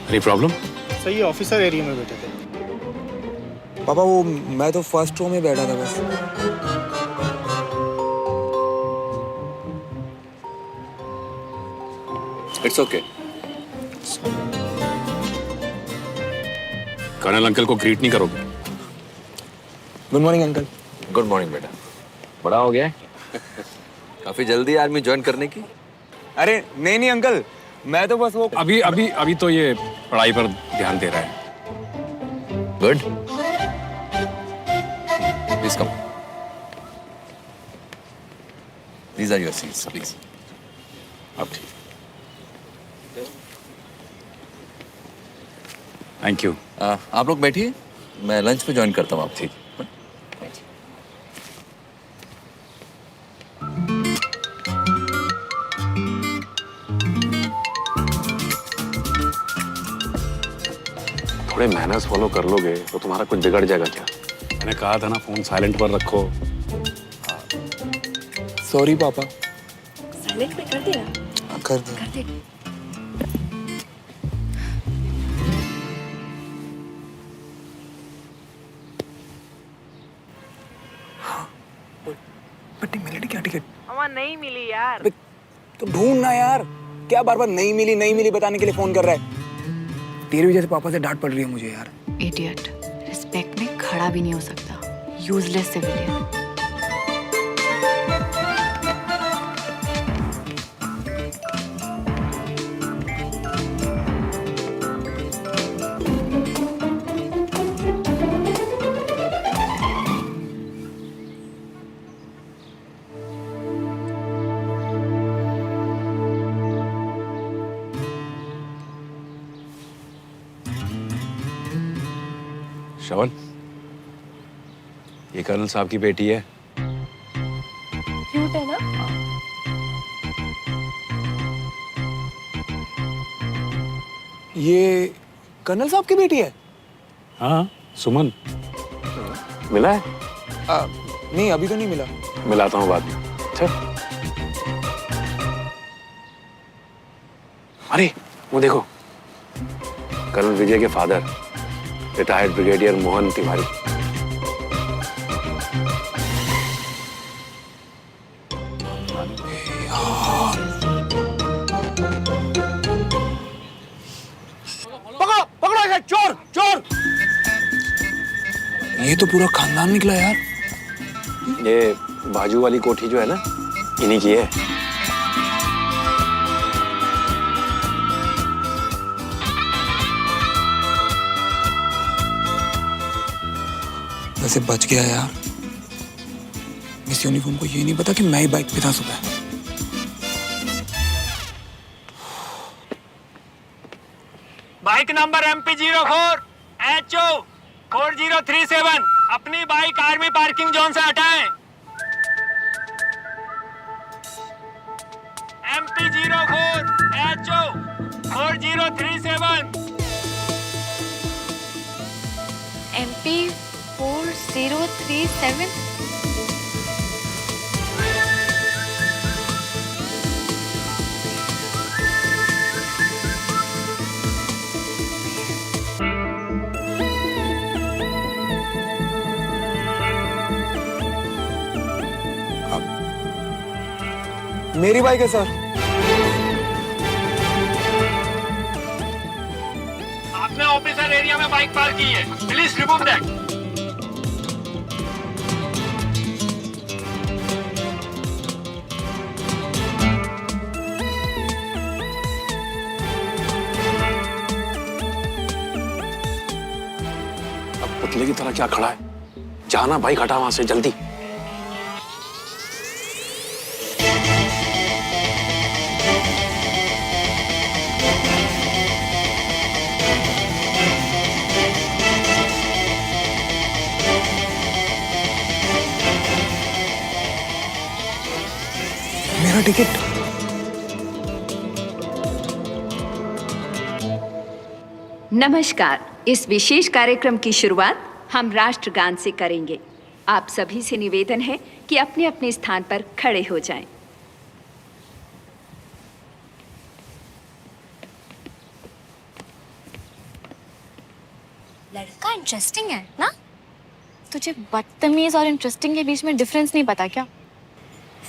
[SPEAKER 9] Any problem?
[SPEAKER 11] सही ऑफिसर एरिया में बैठे थे।
[SPEAKER 10] पापा वो मैं तो फर्स्ट रो में बैठा था बस।
[SPEAKER 13] It's okay.
[SPEAKER 9] कर्नल अंकल को ग्रीट नहीं करोगे?
[SPEAKER 10] Good morning uncle.
[SPEAKER 13] Good morning बेटा। बड़ा हो गया है? काफी जल्दी आर्मी ज्वाइन करने की?
[SPEAKER 10] अरे नहीं नहीं अंकल, मैं तो बस वो
[SPEAKER 9] अभी तो ये पढ़ाई पर ध्यान दे रहा है।
[SPEAKER 13] Good. Please come. These are your seats please.
[SPEAKER 9] अब ठीक। Thank you.
[SPEAKER 13] आप लोग बैठिए, मैं लंच पे ज्वाइन करता हूँ आप। ठीक।
[SPEAKER 9] थोड़े मैनर्स फॉलो कर लोगे तो तुम्हारा कुछ बिगड़ जाएगा क्या? मैंने कहा था ना फोन साइलेंट पर रखो।
[SPEAKER 10] सॉरी पापा।
[SPEAKER 16] साइलेंट पे कर दिया?
[SPEAKER 10] कर दो।
[SPEAKER 16] कर दे।
[SPEAKER 10] पट्टी मिली क्या टिकट?
[SPEAKER 11] हमारा नहीं मिली यार।
[SPEAKER 10] तो ढूंढना यार, क्या बार बार नहीं मिली बताने के लिए फोन कर रहा है? तेरी वजह से पापा से डांट पड़ रही है मुझे यार।
[SPEAKER 3] इडियट, रिस्पेक्ट में खड़ा भी नहीं हो सकता, यूजलेस सिविलियन।
[SPEAKER 9] श्रवण, ये कर्नल साहब की बेटी है।
[SPEAKER 16] क्यूट है ना?
[SPEAKER 10] ये कर्नल साहब की बेटी है?
[SPEAKER 9] हाँ, सुमन। मिला है?
[SPEAKER 10] नहीं अभी तो नहीं मिला।
[SPEAKER 9] मिलाता हूँ बाद में। चल। अरे वो देखो, कर्नल विजय के father, retired brigadier Mohan Tiwari.
[SPEAKER 10] पकड़ो इसे, चोर चोर। ये तो पूरा खानदान निकला यार।
[SPEAKER 9] ये बाजू वाली कोठी जो है ना, इन्हीं की है।
[SPEAKER 10] वैसे बच गया यार। इस यूनिफॉर्म को ये नहीं पता कि मैं ही बाइक पे था सुबह।
[SPEAKER 9] बाइक नंबर MP04 HO 4037 अपनी बाइक आर्मी पार्किंग जोन से हटाएं। MP04 HO 4037
[SPEAKER 3] MP4037
[SPEAKER 7] मेरी बाइक है सर।
[SPEAKER 9] आपने ऑफिसर एरिया में बाइक पार्क की है, प्लीज रिमूव दैट।
[SPEAKER 10] अब पुतले की तरह क्या खड़ा है? जाना बाइक हटा वहां से जल्दी।
[SPEAKER 7] मेरा टिकट।
[SPEAKER 2] नमस्कार। इस विशेष कार्यक्रम की शुरुआत हम राष्ट्रगान से करेंगे। आप सभी से निवेदन है कि अपने अपने स्थान पर खड़े हो जाएं।
[SPEAKER 3] लड़का इंटरेस्टिंग है ना? तुझे बदतमीज और इंटरेस्टिंग के बीच में डिफरेंस नहीं पता क्या?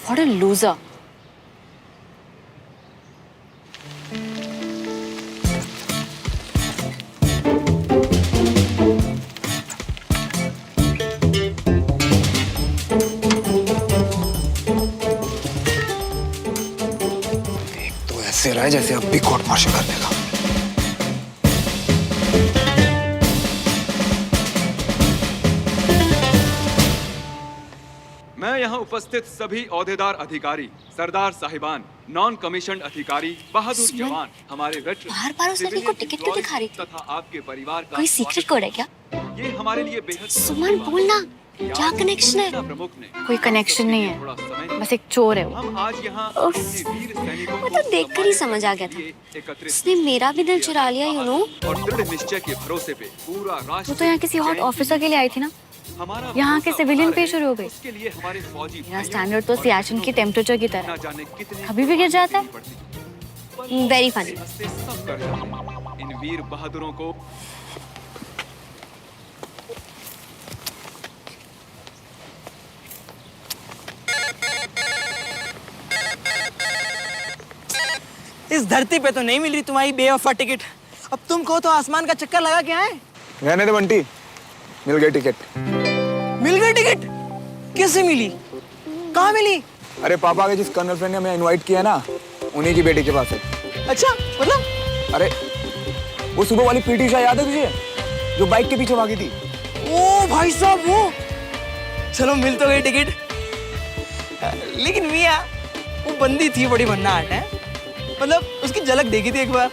[SPEAKER 3] What a loser.
[SPEAKER 7] तो ऐसे रहा जैसे अब भी कोर्ट मार्शल कर देगा।
[SPEAKER 4] मैं यहाँ उपस्थित सभी ओहदेदार अधिकारी, सरदार साहिबान, नॉन कमीशन अधिकारी, बहादुर जवान, हमारे वेटरन,
[SPEAKER 5] बार-बार उस लड़की को टिकट क्यों दिखा रही?
[SPEAKER 4] तथा आपके परिवार का
[SPEAKER 5] कोई सीक्रेट कोड है क्या?
[SPEAKER 4] ये हमारे लिए बेहद
[SPEAKER 5] सुमन बोलना, क्या कनेक्शन है?
[SPEAKER 3] कोई कनेक्शन नहीं है, बस एक चोर है वो।
[SPEAKER 4] हम आज यहाँ
[SPEAKER 5] वो तो देखकर ही समझ आ गया था। उसने मेरा भी दिल चुरा लिया, यू नो।
[SPEAKER 4] और दृढ़ निश्चय के भरोसे पे पूरा राष्ट्र
[SPEAKER 3] वो तो यहाँ किसी हॉट ऑफिसर के लिए आई थी ना? यहाँ के सिविलियन पे शुरू हो गई। मेरा स्टैंडर्ड तो सियाचिन की टेम्परेचर की तरह कभी भी गिर जाता है।
[SPEAKER 5] Very funny.
[SPEAKER 4] इन वीर बहादुरों को
[SPEAKER 11] इस धरती पे तो नहीं मिल रही तुम्हारी बेवफा टिकट। अब तुम कहो तो आसमान का चक्कर लगा के आए।
[SPEAKER 7] रहने दे बंटी, मिल गई टिकट।
[SPEAKER 11] मिल गई टिकट? कैसे मिली? कहाँ मिली?
[SPEAKER 7] अरे पापा के जिस कर्नल फ्रेंड ने हमें इनवाइट किया ना, उन्हीं की बेटी के पास है।
[SPEAKER 11] अच्छा, मतलब?
[SPEAKER 7] अरे वो सुबह वाली पीटी उषा याद है तुझे, जो बाइक के पीछे भागी थी?
[SPEAKER 11] ओ भाई साहब वो। चलो मिल तो गई टिकट। लेकिन मियां वो बंदी थी बड़ी भन्नाट है। मतलब उसकी झलक देखी थी एक बार।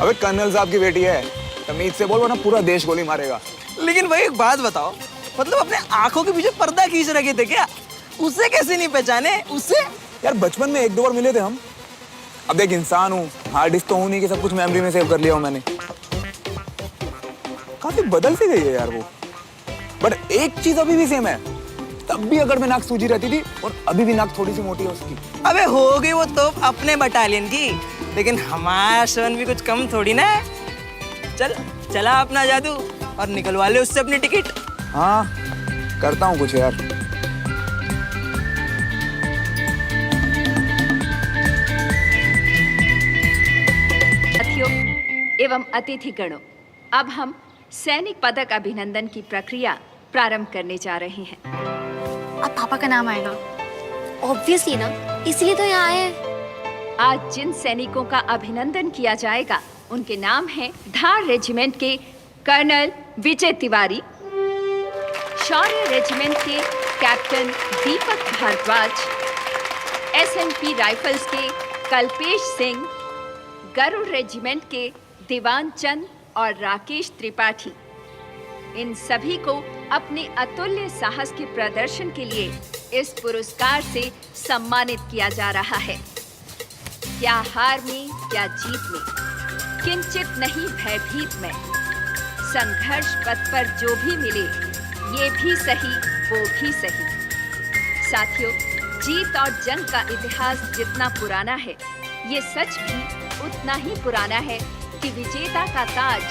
[SPEAKER 7] अबे कर्नल साहब की बेटी है, तमीज से बोल वरना पूरा देश गोली मारेगा।
[SPEAKER 11] लेकिन भाई एक बात बताओ, मतलब अपने आंखों के पीछे पर्दा खींच रखे थे क्या? उसे कैसे नहीं पहचाने? उससे
[SPEAKER 7] यार बचपन में एक दो बार मिले थे हम। अब देख इंसान हूँ, हार्ड डिस्क तो हूँ नहीं कि सब कुछ मेमोरी में सेव कर लिया हूँ मैंने। काफी बदल सी गई है यार वो, बट एक चीज अभी भी सेम है। तब भी अगर मैं नाक सूजी रहती थी और अभी भी नाक थोड़ी सी मोटी है उसकी।
[SPEAKER 11] अबे हो गई वो तो अपने बटालियन की, लेकिन हमारा शन भी कुछ कम थोड़ी ना है। चल चला अपना जादू और निकलवा ले उससे अपनी टिकट।
[SPEAKER 7] हाँ करता हूँ कुछ यार।
[SPEAKER 2] साथियों एवं अतिथिगणों, अब हम सैनिक पदक अभिनंदन की प्रक्रिया प्रारंभ करने जा रहे हैं।
[SPEAKER 3] अब पापा का नाम आएगा।
[SPEAKER 5] ऑब्वियसली ना, इसलिए तो यहाँ आए हैं।
[SPEAKER 2] आज जिन सैनिकों का अभिनंदन किया जाएगा उनके नाम हैं धार रेजिमेंट के कर्नल विजय तिवारी, शौर्य रेजिमेंट के कैप्टन दीपक भारद्वाज, SNP राइफल्स के कल्पेश सिंह, गरुड़ रेजिमेंट के दीवान चंद और राकेश त्रिपाठी, इन सभी को अपने अतुल्य साहस के प्रदर्शन के लिए इस पुरस्कार से सम्मानित किया जा रहा है। क्या हार में क्या जीत में, किंचित नहीं भयभीत में, संघर्ष पथ पर जो भी मिले ये भी सही वो भी सही। साथियों, जीत और जंग का इतिहास जितना पुराना है, ये सच भी उतना ही पुराना है कि विजेता का ताज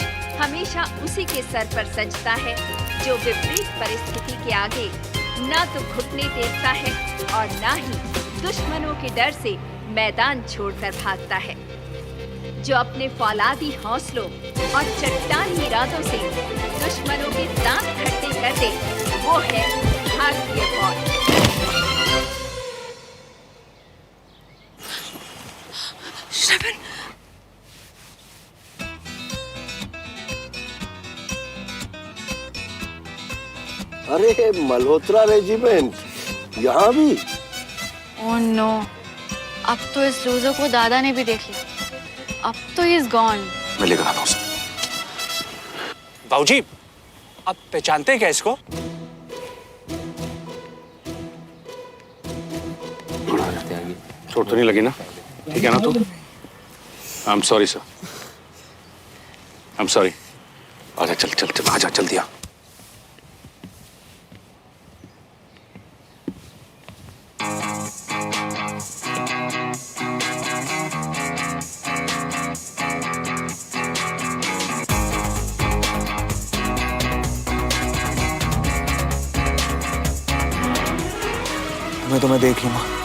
[SPEAKER 2] हमेशा उसी के सर पर सजता है जो विपरीत परिस्थिति के आगे न तो घुटने टेकता है और न ही दुश्मनों के डर से मैदान छोड़कर भागता है, जो अपने फौलादी हौसलों और चट्टानी इरादों से दुश्मनों के दांत खट्टे कर दे, वो है भारतीय फौज।
[SPEAKER 14] श्रवण,
[SPEAKER 6] अरे मल्होत्रा रेजिमेंट यहाँ भी?
[SPEAKER 3] ओह नो, अब तो इस लूजर को दादा ने भी देख लिया। अब तो ही इज गॉन।
[SPEAKER 6] मैं लेकर आता हूँ उसे।
[SPEAKER 9] बाबूजी, आप पहचानते हैं क्या इसको? चोट तो नहीं लगी ना? ठीक है ना? तो I am sorry sir, I am sorry. आजा, चल चल चल, आजा जल्दी आ।
[SPEAKER 7] मैं तुम्हें देख लूंगा।